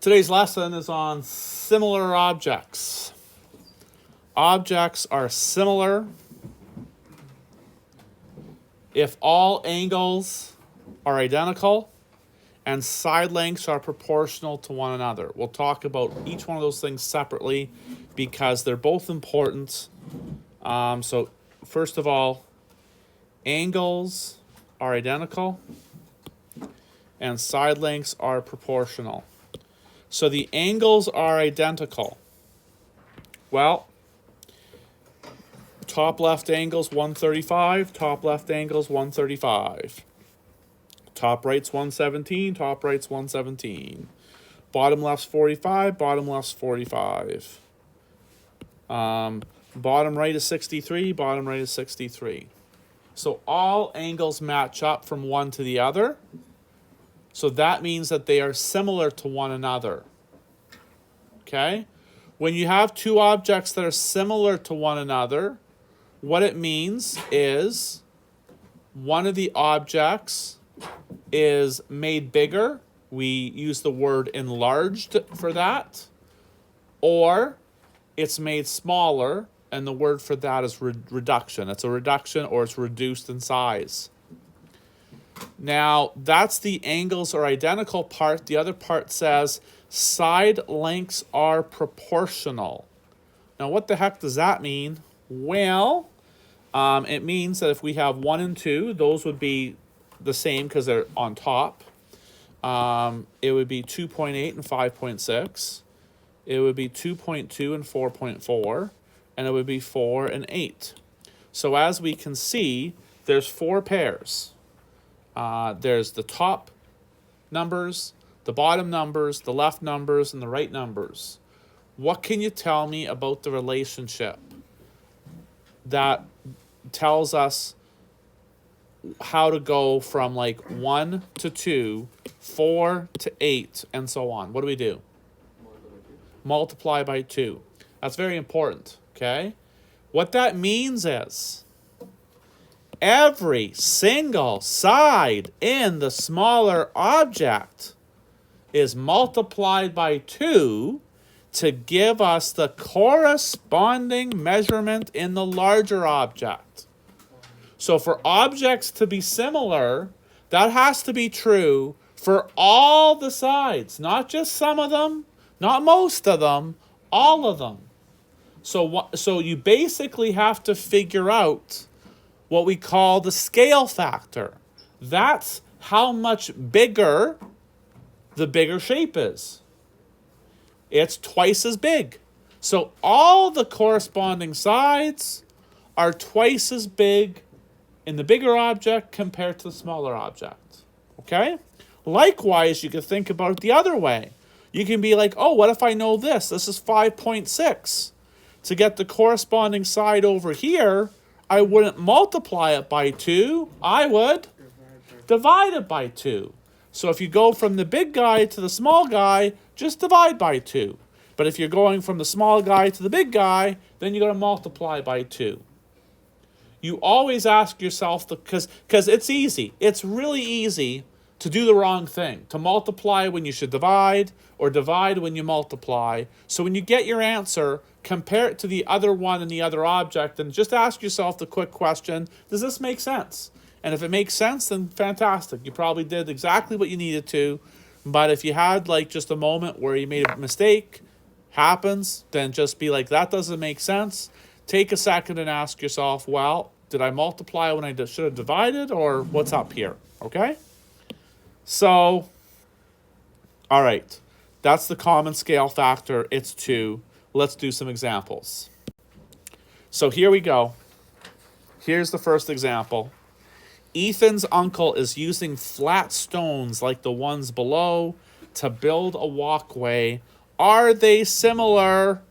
Today's lesson is on similar objects. Objects are similar if all angles are identical and side lengths are proportional to one another. We'll talk about each one of those things separately because they're both important. So first of all, angles are identical and side lengths are proportional. So the angles are identical. Well, top left angle's 135, top left angle's 135. Top right's 117, top right's 117. Bottom left's 45, bottom left's 45. Bottom right is 63, bottom right is 63. So all angles match up from one to the other. So that means that they are similar to one another. Okay? When you have two objects that are similar to one another, what it means is one of the objects is made bigger. We use the word enlarged for that. Or it's made smaller, and the word for that is reduction. It's a reduction or it's reduced in size. Now, that's the angles are identical part. The other part says side lengths are proportional. Now, what the heck does that mean? Well, it means that if we have 1 and 2, those would be the same because they're on top. It would be 2.8 and 5.6. It would be 2.2 and 4.4. And it would be 4 and 8. So as we can see, there's 4 pairs. There's the top numbers, the bottom numbers, the left numbers, and the right numbers. What can you tell me about the relationship that tells us how to go from like 1 to 2, 4 to 8, and so on? What do we do? Multiply by 2. That's very important, okay? What that means is every single side in the smaller object is multiplied by 2 to give us the corresponding measurement in the larger object. So for objects to be similar, that has to be true for all the sides, not just some of them, not most of them, all of them. So you basically have to figure out what we call the scale factor. That's how much bigger the bigger shape is. It's twice as big. So all the corresponding sides are twice as big in the bigger object compared to the smaller object. Okay? Likewise, you can think about it the other way. You can be like, oh, what if I know this? This is 5.6. To get the corresponding side over here, I wouldn't multiply it by 2. I would divide it by 2. So if you go from the big guy to the small guy, just divide by 2. But if you're going from the small guy to the big guy, then you got to multiply by 2. You always ask yourself, because it's easy. It's really easy to do the wrong thing, to multiply when you should divide, or divide when you multiply. So when you get your answer, compare it to the other one and the other object, and just ask yourself the quick question, does this make sense? And if it makes sense, then fantastic. You probably did exactly what you needed to. But if you had like just a moment where you made a mistake, happens, then just be like, that doesn't make sense. Take a second and ask yourself, well, did I multiply when I should have divided, or what's up here? Okay? So, all right. That's the common scale factor. It's 2. Let's do some examples. So here we go. Here's the first example. Ethan's uncle is using flat stones like the ones below to build a walkway. Are they similar?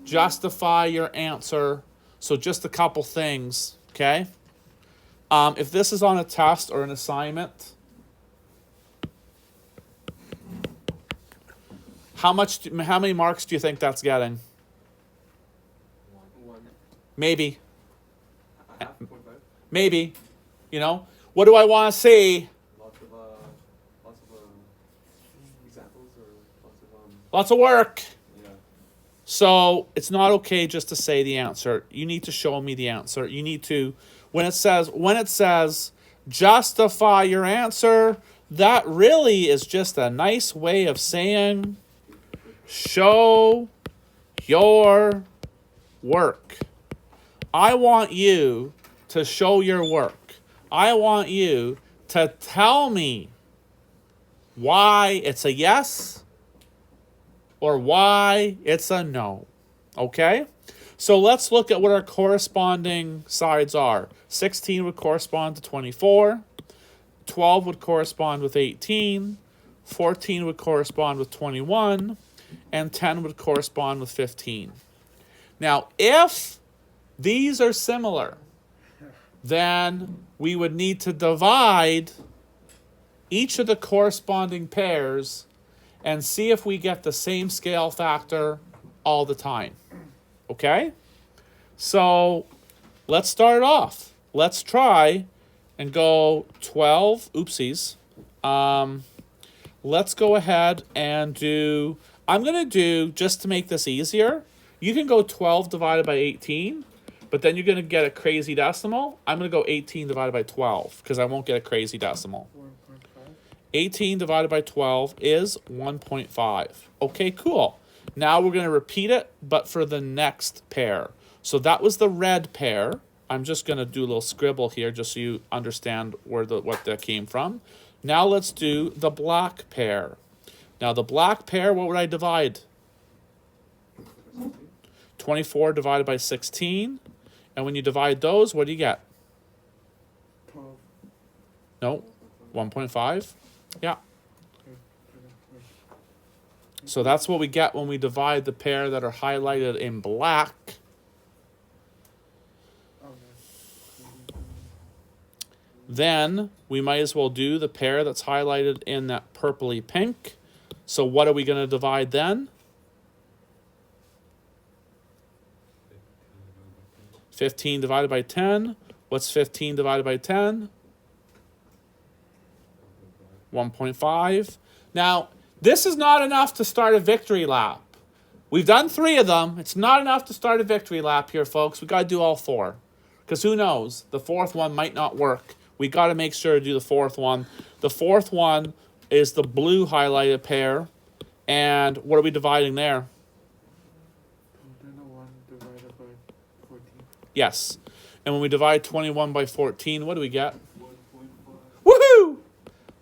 Justify your answer. So just a couple things, okay? If this is on a test or an assignment, how many marks do you think that's getting? 1. Maybe. Half, 0.5. Maybe. You know? What do I want to see? Lots of examples or lots of Lots of work. yeah. So it's not okay just to say the answer. You need to show me the answer. You need to, when it says justify your answer, that really is just a nice way of saying show your work. I want you to show your work. I want you to tell me why it's a yes or why it's a no. Okay? So let's look at what our corresponding sides are. 16 would correspond to 24. 12 would correspond with 18. 14 would correspond with 21. And 10 would correspond with 15. Now, if these are similar, then we would need to divide each of the corresponding pairs and see if we get the same scale factor all the time. Okay? So let's start off. Let's try and go 12. Oopsies. Let's go ahead and do, I'm going to do, just to make this easier, you can go 12 divided by 18, but then you're going to get a crazy decimal. I'm going to go 18 divided by 12 because I won't get a crazy decimal. 18 divided by 12 is 1.5. Okay, cool. Now we're going to repeat it, but for the next pair. So that was the red pair. I'm just going to do a little scribble here just so you understand what that came from. Now let's do the black pair. Now the black pair, what would I divide? 24 divided by 16. And when you divide those, what do you get? 12. No, 1.5. Yeah. So that's what we get when we divide the pair that are highlighted in black. Then we might as well do the pair that's highlighted in that purpley pink. So what are we going to divide then? 15 divided by 10. What's 15 divided by 10? 1.5. Now, this is not enough to start a victory lap. We've done 3 of them. It's not enough to start a victory lap here, folks. We got to do all 4. Because who knows? The 4th one might not work. We got to make sure to do the 4th one. The 4th one is the blue highlighted pair. And what are we dividing there? 21 divided by 14. Yes. And when we divide 21 by 14, what do we get? 1.5. Woohoo!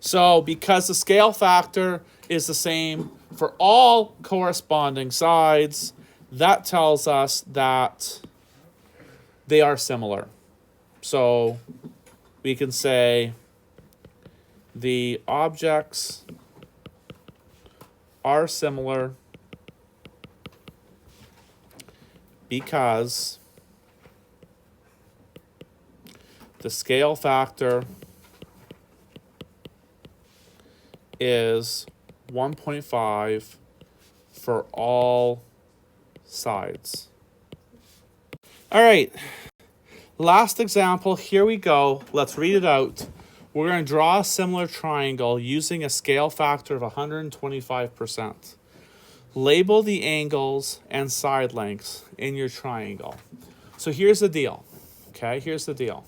So because the scale factor is the same for all corresponding sides, that tells us that they are similar. So we can say the objects are similar because the scale factor is 1.5 for all sides. All right, last example, here we go. Let's read it out. We're going to draw a similar triangle using a scale factor of 125%. Label the angles and side lengths in your triangle. So here's the deal, okay? Here's the deal.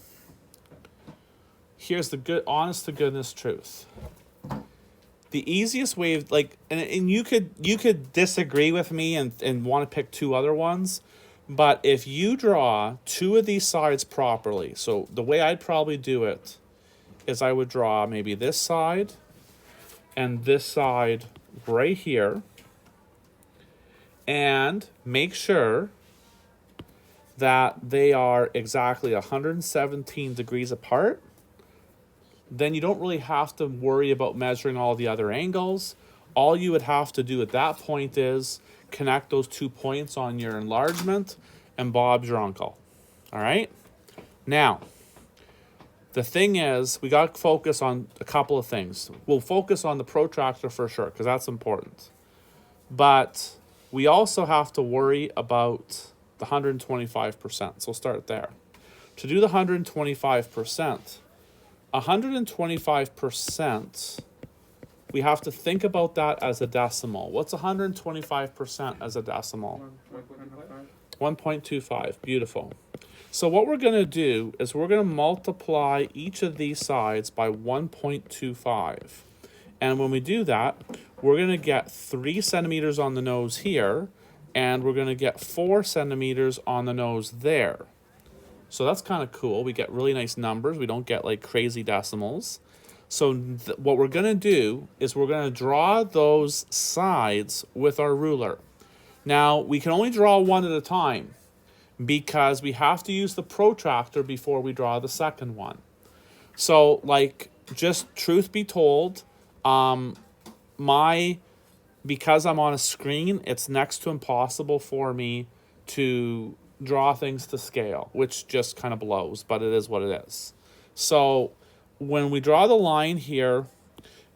Here's the good, honest to goodness truth. The easiest way of, like, and you could disagree with me and want to pick 2 other ones, but if you draw 2 of these sides properly, so the way I'd probably do it is I would draw maybe this side and this side right here, and make sure that they are exactly 117 degrees apart. Then you don't really have to worry about measuring all the other angles. All you would have to do at that point is connect those 2 points on your enlargement, and Bob's your uncle. All right? Now, the thing is, we got to focus on a couple of things. We'll focus on the protractor for sure, because that's important. But we also have to worry about the 125%. So we'll start there. To do the 125%, 125% we have to think about that as a decimal. What's 125% as a decimal? 1.25. Beautiful. So what we're going to do is we're going to multiply each of these sides by 1.25. And when we do that, we're going to get 3 centimeters on the nose here, and we're going to get 4 centimeters on the nose there. So that's kind of cool. We get really nice numbers. We don't get like crazy decimals. So what we're going to do is we're going to draw those sides with our ruler. Now, we can only draw one at a time because we have to use the protractor before we draw the second one. So, like, just truth be told, because I'm on a screen, it's next to impossible for me to draw things to scale, which just kind of blows, but it is what it is. So when we draw the line here,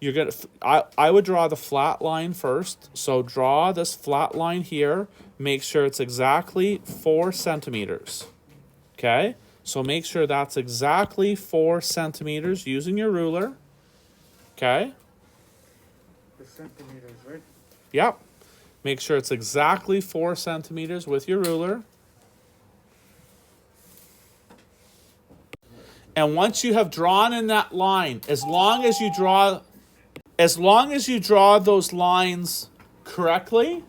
you're gonna, I would draw the flat line first. So draw this flat line here, make sure it's exactly 4 centimeters. Okay, so make sure that's exactly 4 centimeters using your ruler. Okay. The centimeters, right? Yep. Make sure it's exactly 4 centimeters with your ruler. And once you have drawn in that line, as long as you draw those lines correctly,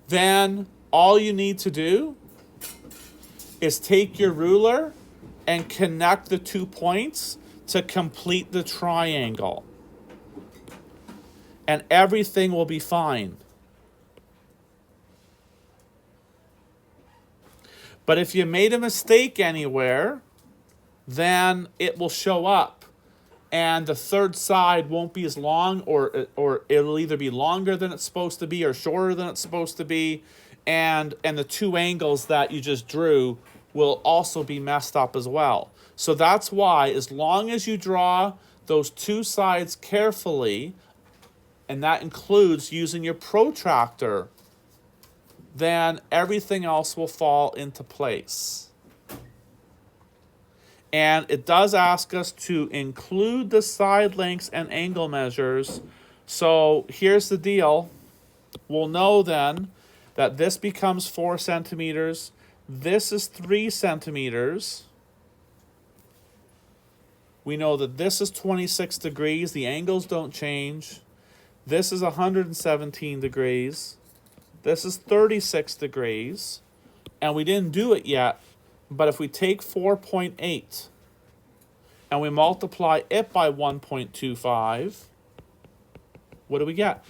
then all you need to do is take your ruler and connect the 2 points to complete the triangle. And everything will be fine. But if you made a mistake anywhere, then it will show up. And the third side won't be as long, or it'll either be longer than it's supposed to be or shorter than it's supposed to be. And the 2 angles that you just drew will also be messed up as well. So that's why, as long as you draw those 2 sides carefully, and that includes using your protractor, then everything else will fall into place. And it does ask us to include the side lengths and angle measures. So here's the deal. We'll know then that this becomes 4 centimeters. This is 3 centimeters. We know that this is 26 degrees. The angles don't change. This is 117 degrees. This is 36 degrees. And we didn't do it yet, but if we take 4.8 and we multiply it by 1.25, what do we get?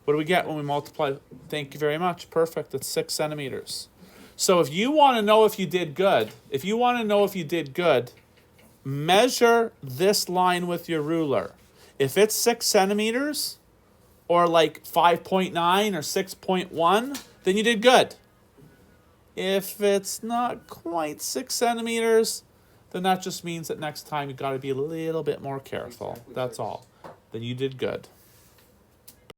What do we get when we multiply? Thank you very much. Perfect. It's 6 centimeters. So if you want to know if you did good, measure this line with your ruler. If it's 6 centimeters, or like 5.9 or 6.1, then you did good. If it's not quite 6 centimeters, then that just means that next time you got to be a little bit more careful. That's all. Then you did good.